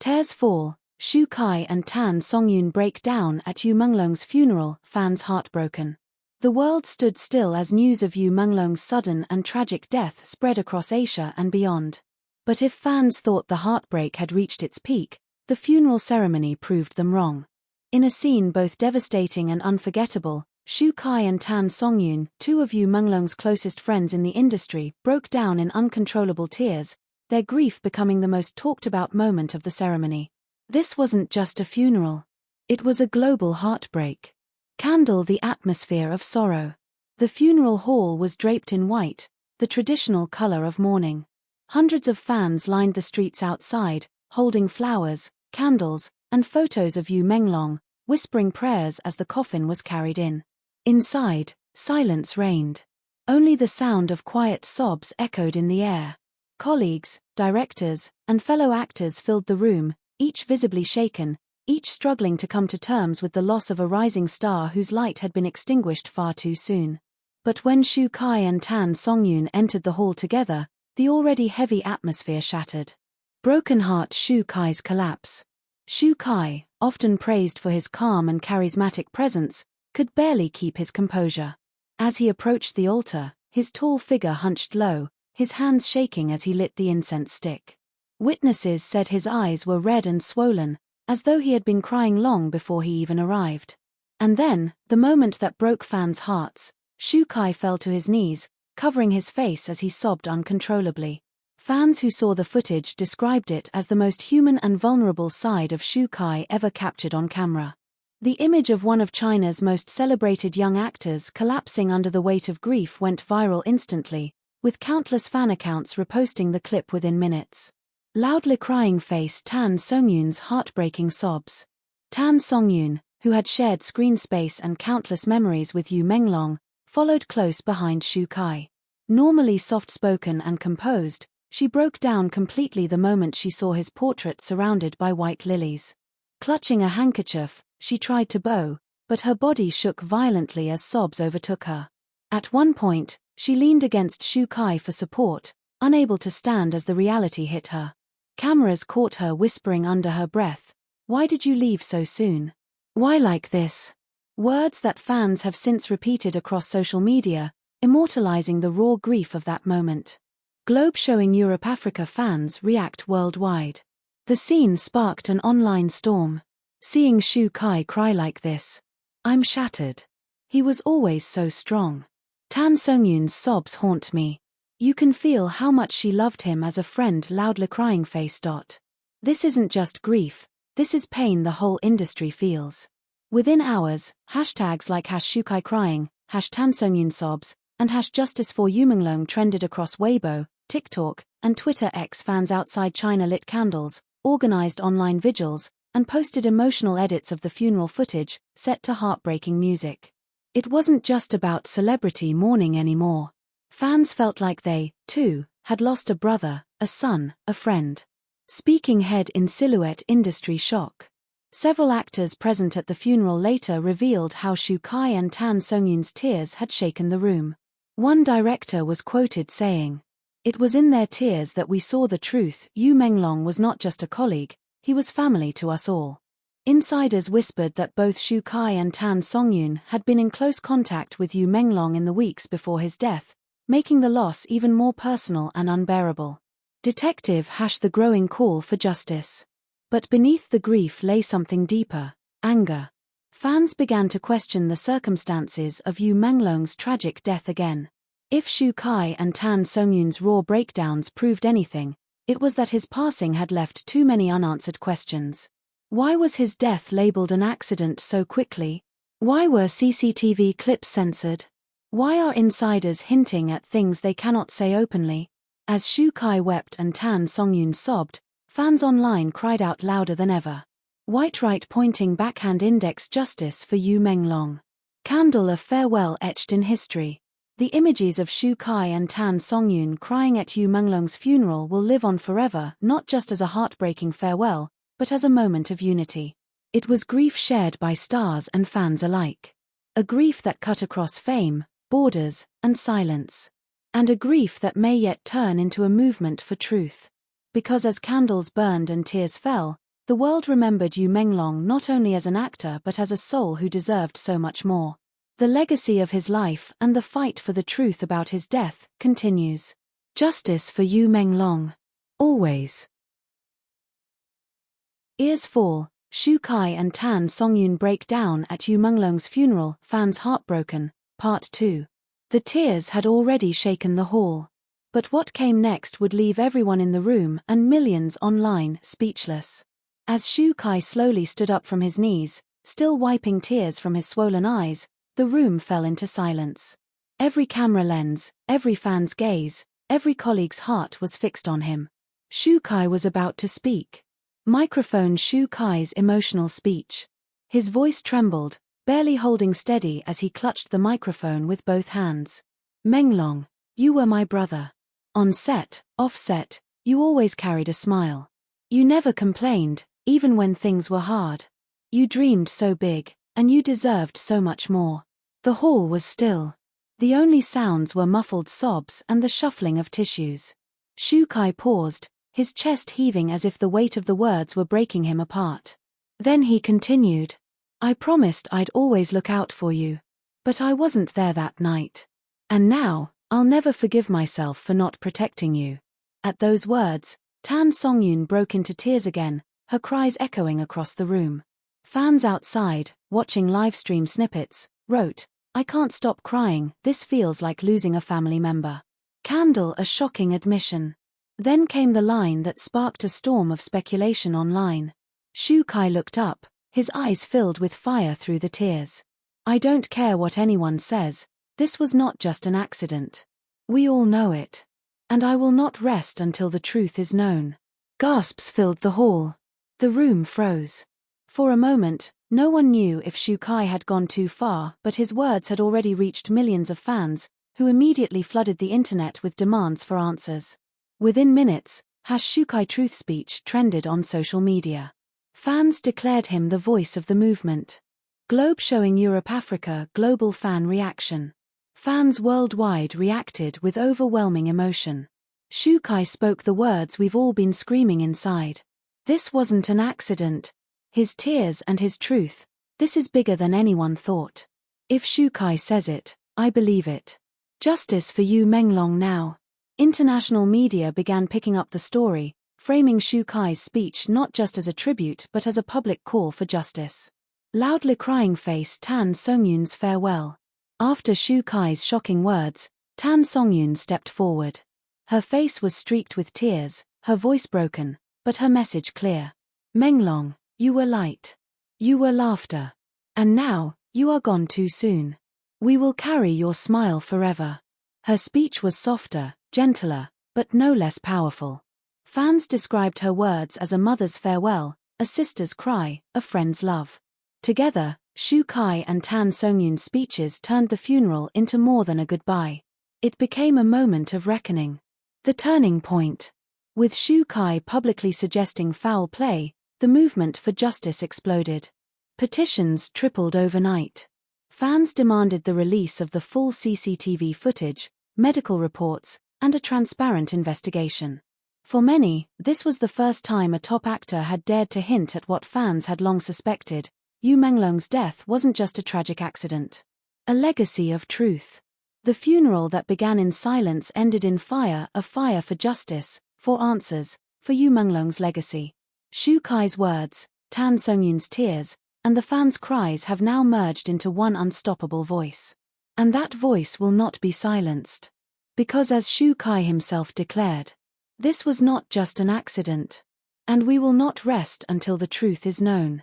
Tears fall, Shu Kai and Songyun break down at Menglong's funeral, fans heartbroken. The world stood still as news of Menglong's sudden and tragic death spread across Asia and beyond. But if fans thought the heartbreak had reached its peak, the funeral ceremony proved them wrong. In a scene both devastating and unforgettable, Shu Kai and Songyun, two of Menglong's closest friends in the industry, broke down in uncontrollable tears, their grief becoming the most talked-about moment of the ceremony. This wasn't just a funeral. It was a global heartbreak. Candle the atmosphere of sorrow. The funeral hall was draped in white, the traditional color of mourning. Hundreds of fans lined the streets outside, holding flowers, candles, and photos of Menglong, whispering prayers as the coffin was carried in. Inside, silence reigned. Only the sound of quiet sobs echoed in the air. Colleagues, directors, and fellow actors filled the room, each visibly shaken, each struggling to come to terms with the loss of a rising star whose light had been extinguished far too soon. But when Shu Kai and Songyun entered the hall together, the already heavy atmosphere shattered. Broken heart Shu Kai's collapse. Shu Kai, often praised for his calm and charismatic presence, could barely keep his composure. As he approached the altar, his tall figure hunched low, his hands shaking as he lit the incense stick. Witnesses said his eyes were red and swollen, as though he had been crying long before he even arrived. And then, the moment that broke fans' hearts, Shu Kai fell to his knees, covering his face as he sobbed uncontrollably. Fans who saw the footage described it as the most human and vulnerable side of Shu Kai ever captured on camera. The image of one of China's most celebrated young actors collapsing under the weight of grief went viral instantly, with countless fan accounts reposting the clip within minutes. Loudly crying face Songyun's heartbreaking sobs. Songyun, who had shared screen space and countless memories with Menglong, followed close behind Shu Kai. Normally soft-spoken and composed, she broke down completely the moment she saw his portrait surrounded by white lilies. Clutching a handkerchief, she tried to bow, but her body shook violently as sobs overtook her. At one point, she leaned against Shu Kai for support, unable to stand as the reality hit her. Cameras caught her whispering under her breath, "Why did you leave so soon? Why like this?" Words that fans have since repeated across social media, immortalizing the raw grief of that moment. Globe showing Europe-Africa fans react worldwide. The scene sparked an online storm. Seeing Shu Kai cry like this. "I'm shattered. He was always so strong. Songyun's sobs haunt me. You can feel how much she loved him as a friend." Loudly crying face. This isn't just grief, this is pain the whole industry feels. Within hours, hashtags like #ShuKaiCrying, #Songyun sobs, and #Justice for Menglong trended across Weibo, TikTok, and Twitter. Fans outside China lit candles, organized online vigils, and posted emotional edits of the funeral footage, set to heartbreaking music. It wasn't just about celebrity mourning anymore. Fans felt like they, too, had lost a brother, a son, a friend. Speaking head in silhouette industry shock. Several actors present at the funeral later revealed how Shu Kai and Songyun's tears had shaken the room. One director was quoted saying, "It was in their tears that we saw the truth. Menglong was not just a colleague, he was family to us all." Insiders whispered that both Shu Kai and Songyun had been in close contact with Menglong in the weeks before his death, making the loss even more personal and unbearable. Detective the growing call for justice. But beneath the grief lay something deeper, anger. Fans began to question the circumstances of Menglong's tragic death again. If Shu Kai and Songyun's raw breakdowns proved anything, it was that his passing had left too many unanswered questions. Why was his death labeled an accident so quickly? Why were CCTV clips censored? Why are insiders hinting at things they cannot say openly? As Shu Kai wept and Songyun sobbed, fans online cried out louder than ever. White right pointing backhand index justice for Menglong. Candle of farewell etched in history. The images of Shu Kai and Songyun crying at Menglong's funeral will live on forever, not just as a heartbreaking farewell, but as a moment of unity. It was grief shared by stars and fans alike. A grief that cut across fame, borders, and silence. And a grief that may yet turn into a movement for truth. Because as candles burned and tears fell, The world remembered Yu Menglong not only as an actor but as a soul who deserved so much more. The legacy of his life and the fight for the truth about his death continues. Justice for Yu Menglong. Always. Ears fall. Shu Kai and Tan Songyun break down at Yu Menglong's funeral, fans heartbroken, Part 2. The tears had already shaken the hall. But what came next would leave everyone in the room and millions online speechless. As Shu Kai slowly stood up from his knees, still wiping tears from his swollen eyes, the room fell into silence. Every camera lens, every fan's gaze, every colleague's heart was fixed on him. Shu Kai was about to speak. Microphone Shu Kai's emotional speech. His voice trembled, barely holding steady as he clutched the microphone with both hands. Menglong, you were my brother. On set, off set, you always carried a smile. You never complained, even when things were hard. You dreamed so big, and you deserved so much more. The hall was still. The only sounds were muffled sobs and the shuffling of tissues. Shu Kai paused, his chest heaving as if the weight of the words were breaking him apart. Then he continued. I promised I'd always look out for you. But I wasn't there that night. And now, I'll never forgive myself for not protecting you. At those words, Tan Songyun broke into tears again, her cries echoing across the room. Fans outside, watching livestream snippets, wrote, I can't stop crying, this feels like losing a family member. Candle a shocking admission. Then came the line that sparked a storm of speculation online. Shu Kai looked up, his eyes filled with fire through the tears. I don't care what anyone says, this was not just an accident. We all know it. And I will not rest until the truth is known. Gasps filled the hall. The room froze. For a moment, no one knew if Shu Kai had gone too far, but his words had already reached millions of fans, who immediately flooded the internet with demands for answers. Within minutes, Shu Kai Truth Speech trended on social media. Fans declared him the voice of the movement. Globe showing Europe-Africa global fan reaction. Fans worldwide reacted with overwhelming emotion. Shu Kai spoke the words we've all been screaming inside. This wasn't an accident. His tears and his truth. This is bigger than anyone thought. If Shu Kai says it, I believe it. Justice for Yu Menglong now. International media began picking up the story, framing Shu Kai's speech not just as a tribute but as a public call for justice. Loudly crying face Tan Songyun's farewell. After Shu Kai's shocking words, Tan Songyun stepped forward. Her face was streaked with tears, her voice broken, but her message clear. Menglong, you were light. You were laughter. And now, you are gone too soon. We will carry your smile forever. Her speech was softer, gentler, but no less powerful. Fans described her words as a mother's farewell, a sister's cry, a friend's love. Together, Shu Kai and Tan Songyun's speeches turned the funeral into more than a goodbye. It became a moment of reckoning. The turning point. With Shu Kai publicly suggesting foul play, the movement for justice exploded. Petitions tripled overnight. Fans demanded the release of the full CCTV footage, medical reports, and a transparent investigation. For many, this was the first time a top actor had dared to hint at what fans had long suspected. Yu Menglong's death wasn't just a tragic accident. A legacy of truth. The funeral that began in silence ended in fire, a fire for justice, for answers, for Yu Menglong's legacy. Shu Kai's words, Tan Songyun's tears, and the fans' cries have now merged into one unstoppable voice. And that voice will not be silenced. Because as Shu Kai himself declared, this was not just an accident. And we will not rest until the truth is known.